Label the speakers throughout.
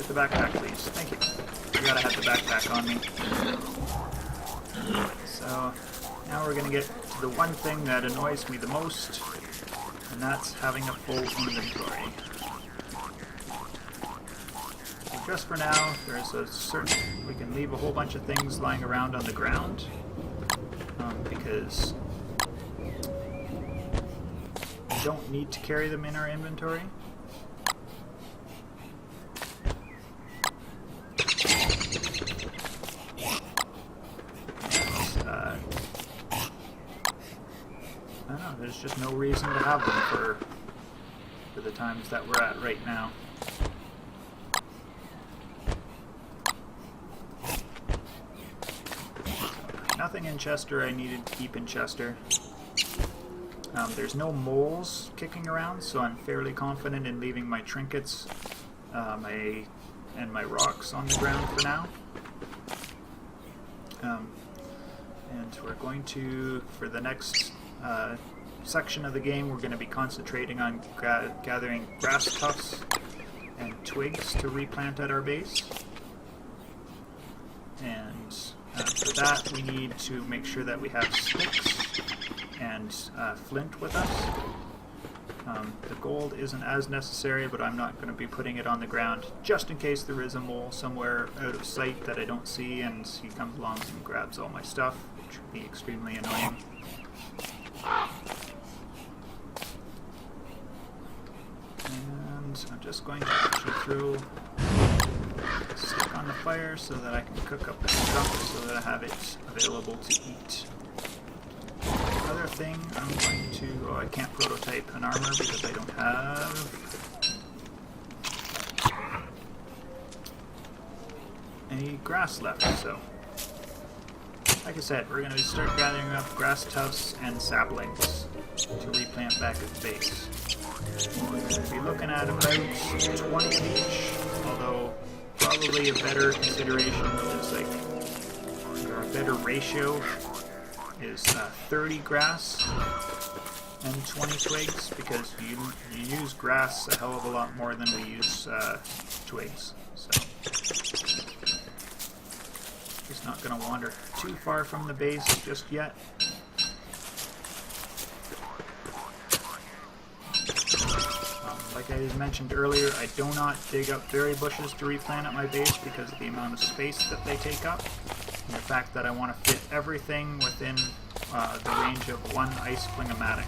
Speaker 1: the backpack, please. Thank you. Forgot I had the backpack on me. So, now we're gonna get to the one thing that annoys me the most, and that's having a full inventory. So just for now, there's a certain... we can leave a whole bunch of things lying around on the ground, because we don't need to carry them in our inventory. I don't know, there's just no reason to have them for the times that we're at right now. So, nothing in Chester I needed to keep in Chester. There's no moles kicking around, so I'm fairly confident in leaving my trinkets and my rocks on the ground for now. And we're going to, for the next section of the game, we're going to be concentrating on gathering grass tufts and twigs to replant at our base. And for that, we need to make sure that we have sticks and flint with us. The gold isn't as necessary, but I'm not going to be putting it on the ground just in case there is a mole somewhere out of sight that I don't see and he comes along and grabs all my stuff, which would be extremely annoying. And I'm just going to actually throw a stick on the fire so that I can cook up the stuff so that I have it available to eat. Other thing, I'm going to... oh, I can't prototype an armor because I don't have any grass left, so... like I said, we're going to start gathering up grass tufts and saplings to replant back at the base. We're going to be looking at about 20 of each, although probably a better consideration is like, or a better ratio is 30 grass and 20 twigs, because you use grass a hell of a lot more than we use twigs. So just not going to wander too far from the base just yet. Like I mentioned earlier, I do not dig up berry bushes to replant at my base because of the amount of space that they take up, and the fact that I want to fit everything within the range of one ice flingomatic.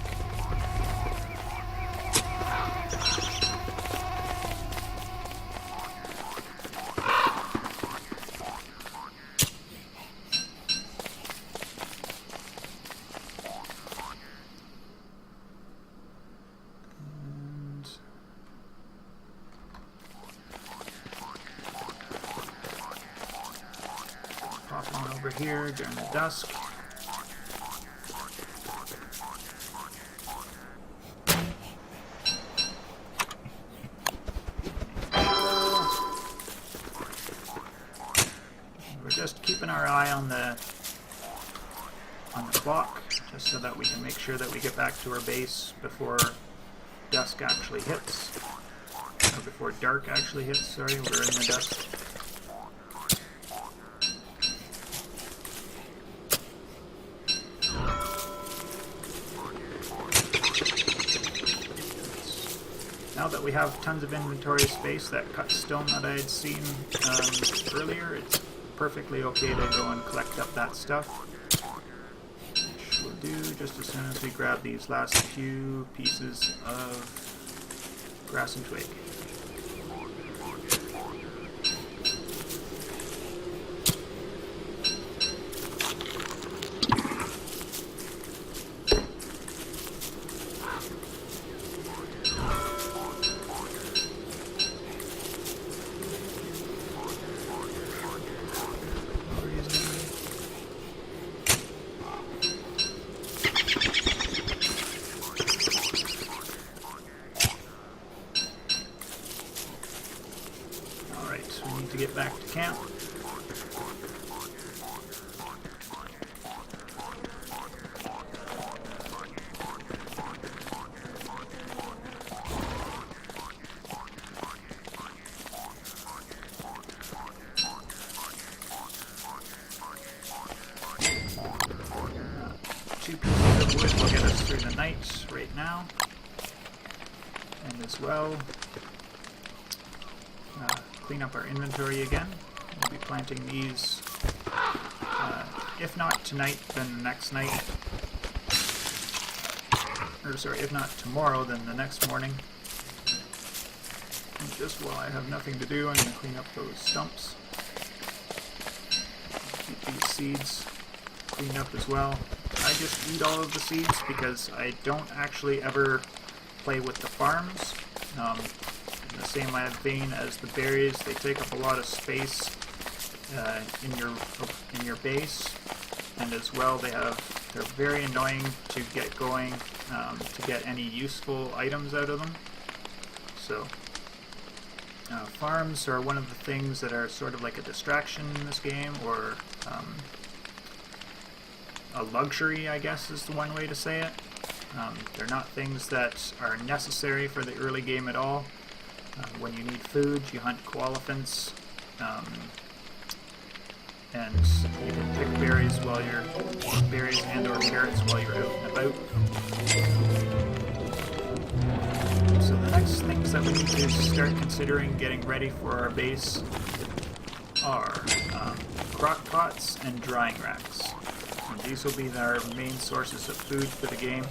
Speaker 1: Popping over here during the dusk. We're just keeping our eye on the clock, just so that we can make sure that we get back to our base before dusk actually hits. Or before dark actually hits, sorry, we're in the dusk. Now that we have tons of inventory space, that cut stone that I had seen earlier, it's perfectly okay to go and collect up that stuff. Which we'll do just as soon as we grab these last few pieces of grass and twig. To get back to camp. now. And as well, clean up our inventory again. We'll be planting these, if not tonight, then the next night. Or sorry, if not tomorrow, then the next morning. And just while I have nothing to do, I'm going to clean up those stumps. Keep these seeds cleaned up as well. I just eat all of the seeds because I don't actually ever play with the farms. In the same vein as the berries, they take up a lot of space in your base, and as well they're very annoying to get going, to get any useful items out of them. So farms are one of the things that are sort of like a distraction in this game, or a luxury, I guess is the one way to say it. They're not things that are necessary for the early game at all. When you need food, you hunt koalefants, and you can pick berries and or carrots while you're out and about. So the next things that we need to start considering getting ready for our base are crock pots and drying racks. And these will be our main sources of food for the game.